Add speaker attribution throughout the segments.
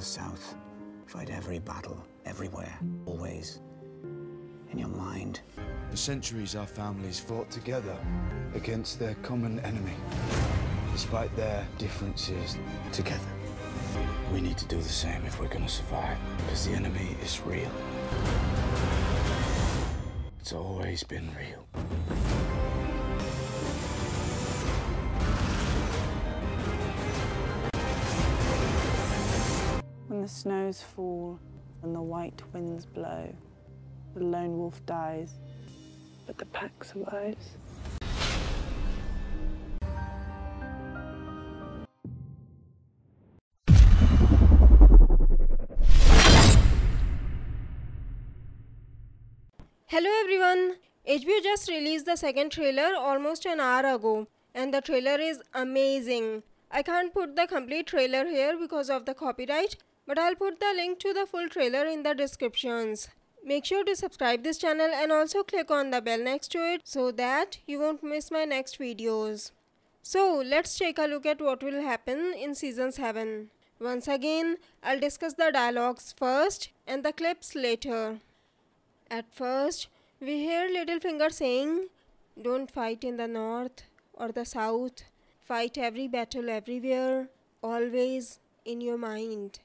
Speaker 1: the south. Fight every battle, everywhere, always. In your mind.
Speaker 2: For centuries, our families fought together against their common enemy. Despite their differences,
Speaker 1: Together. We need to do the same if we're gonna survive. Because the enemy is real. It's always been real.
Speaker 3: When the snows fall and the white winds blow, the lone wolf dies, but the pack survives.
Speaker 4: Hello everyone! HBO just released the second trailer almost an hour ago, and the trailer is amazing. I can't put the complete trailer here because of the copyright, but I'll put the link to the full trailer in the descriptions. Make sure to subscribe this channel and also click on the bell next to it so that you won't miss my next videos. So let's take a look at what will happen in season 7. Once again, I'll discuss the dialogues first and the clips later. At first, we hear Littlefinger saying, "Don't fight in the north or the south. Fight every battle everywhere, always in your mind."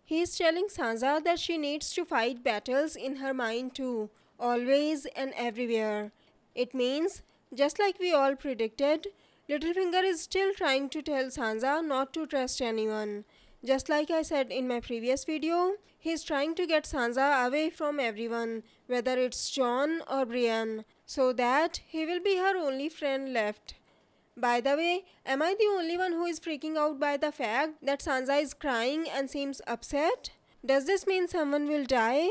Speaker 4: He is telling Sansa that she needs to fight battles in her mind too, always and everywhere. It means, just like we all predicted, Littlefinger is still trying to tell Sansa not to trust anyone. Just like I said in my previous video, he is trying to get Sansa away from everyone, whether it's Jon or Bran, so that he will be her only friend left. By the way, am I the only one who is freaking out by the fact that Sansa is crying and seems upset? Does this mean someone will die?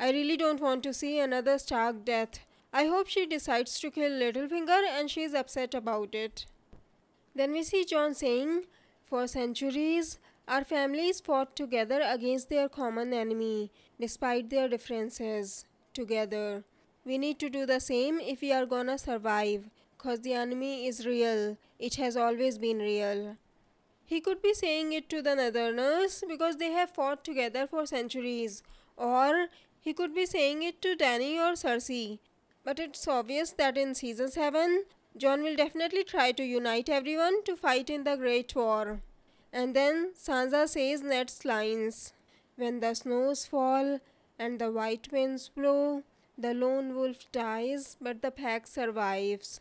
Speaker 4: I really don't want to see another Stark death. I hope she decides to kill Littlefinger and she is upset about it. Then we see Jon saying, "For centuries, our families fought together against their common enemy, despite their differences. Together. We need to do the same if we are gonna survive, cause the enemy is real. It has always been real." He could be saying it to the Northerners because they have fought together for centuries, or he could be saying it to Dany or Cersei. But it's obvious that in season 7, Jon will definitely try to unite everyone to fight in the Great War. And then Sansa says Ned's lines, "When the snows fall and the white winds blow, the lone wolf dies, but the pack survives."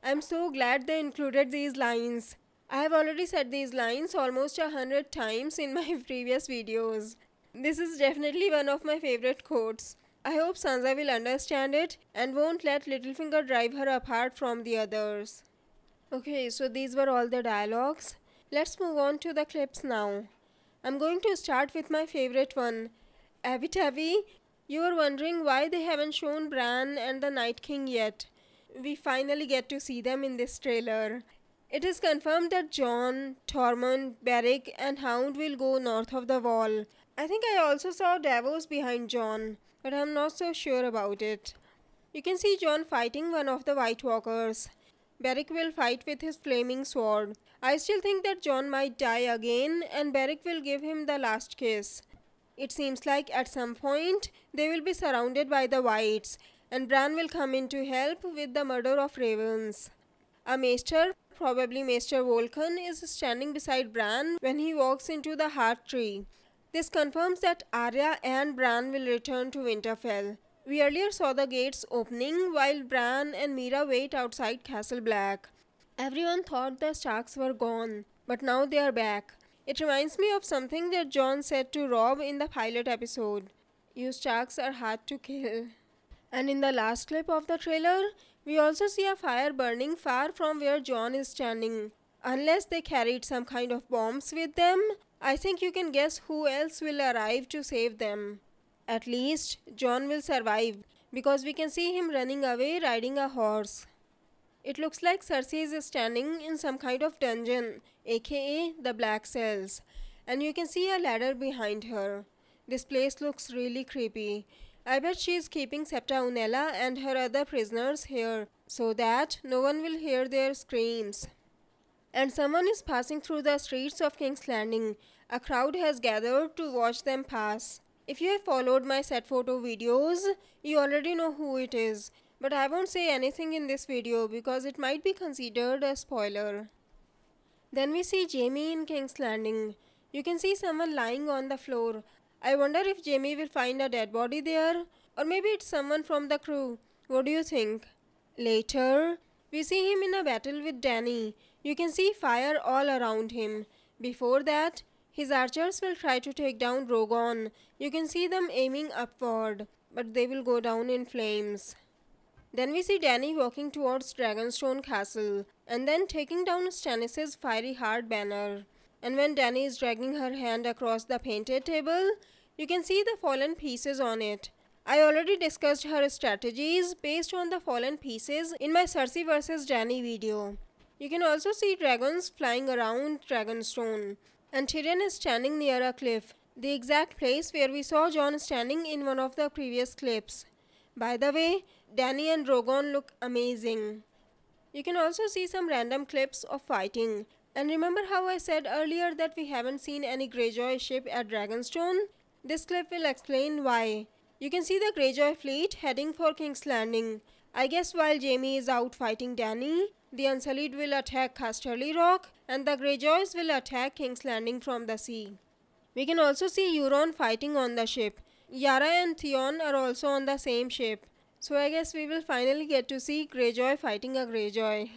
Speaker 4: I'm so glad they included these lines. I have already said these lines almost 100 times in my previous videos. This is definitely one of my favorite quotes. I hope Sansa will understand it and won't let Littlefinger drive her apart from the others. Okay, so these were all the dialogues. Let's move on to the clips now. I'm going to start with my favorite one. Abby, you are wondering why they haven't shown Bran and the Night King yet. We finally get to see them in this trailer. It is confirmed that Jon, Tormund, Beric and Hound will go north of the wall. I think I also saw Davos behind Jon, but I'm not so sure about it. You can see Jon fighting one of the Whitewalkers. Beric will fight with his flaming sword. I still think that Jon might die again and Beric will give him the last kiss. It seems like at some point they will be surrounded by the Whites and Bran will come in to help with the murder of ravens. A maester, probably Maester Vulcan, is standing beside Bran when he walks into the Heart Tree. This confirms that Arya and Bran will return to Winterfell. We earlier saw the gates opening while Bran and Meera wait outside Castle Black. Everyone thought the Starks were gone, but now they are back. It reminds me of something that Jon said to Robb in the pilot episode. "You Starks are hard to kill." And in the last clip of the trailer, we also see a fire burning far from where Jon is standing. Unless they carried some kind of bombs with them, I think you can guess who else will arrive to save them. At least, Jon will survive, because we can see him running away riding a horse. It looks like Cersei is standing in some kind of dungeon, aka the Black Cells, and you can see a ladder behind her. This place looks really creepy. I bet she is keeping Septa Unella and her other prisoners here, so that no one will hear their screams. and someone is passing through the streets of King's Landing. A crowd has gathered to watch them pass. If you have followed my set photo videos, you already know who it is, but I won't say anything in this video because it might be considered a spoiler. Then we see Jaime in King's Landing. You can see someone lying on the floor. I wonder if Jaime will find a dead body there, or maybe it's someone from the crew. What do you think? Later, we see him in a battle with Dany. You can see fire all around him. Before that, his archers will try to take down Drogon. You can see them aiming upward, but they will go down in flames. Then we see Dany walking towards Dragonstone Castle, and then taking down Stannis' fiery heart banner. And when Dany is dragging her hand across the painted table, you can see the fallen pieces on it. I already discussed her strategies based on the fallen pieces in my Cersei vs Dany video. You can also see dragons flying around Dragonstone. And Tyrion is standing near a cliff, the exact place where we saw Jon standing in one of the previous clips. By the way, Dany and Drogon look amazing. You can also see some random clips of fighting. And remember how I said earlier that we haven't seen any Greyjoy ship at Dragonstone? This clip will explain why. You can see the Greyjoy fleet heading for King's Landing. I guess while Jaime is out fighting Dany, the Unsullied will attack Casterly Rock, and the Greyjoys will attack King's Landing from the sea. We can also see Euron fighting on the ship. Yara and Theon are also on the same ship. So I guess we will finally get to see Greyjoy fighting a Greyjoy.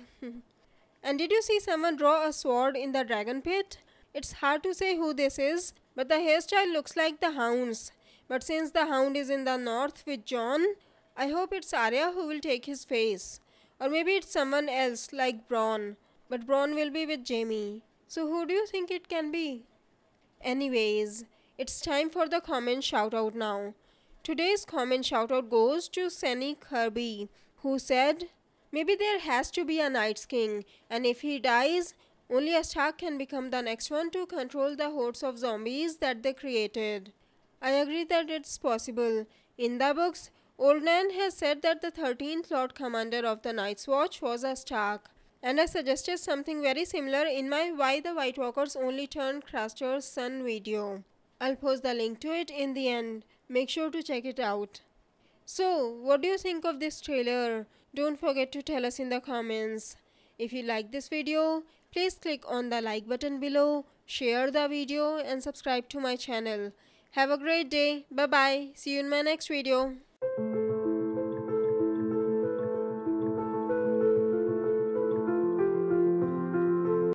Speaker 4: And did you see someone draw a sword in the dragon pit? It's hard to say who this is, but the hairstyle looks like the Hound's. But since the Hound is in the north with Jon, I hope it's Arya who will take his face. Or maybe it's someone else like Bran. But Bran will be with Jaime. So who do you think it can be? Anyways, it's time for the comment shoutout now. Today's comment shoutout goes to Senny Kirby, who said, "Maybe there has to be a Night's King, and if he dies, only a Stark can become the next one to control the hordes of zombies that they created." I agree that it's possible. In the books, Old Nan has said that the 13th Lord Commander of the Night's Watch was a Stark. And I suggested something very similar in my Why the White Walkers Only Turned Craster's Son video. I'll post the link to it in the end. Make sure to check it out. So, what do you think of this trailer? Don't forget to tell us in the comments. If you like this video, please click on the like button below, share the video and subscribe to my channel. Have a great day. Bye bye. See you in my next video.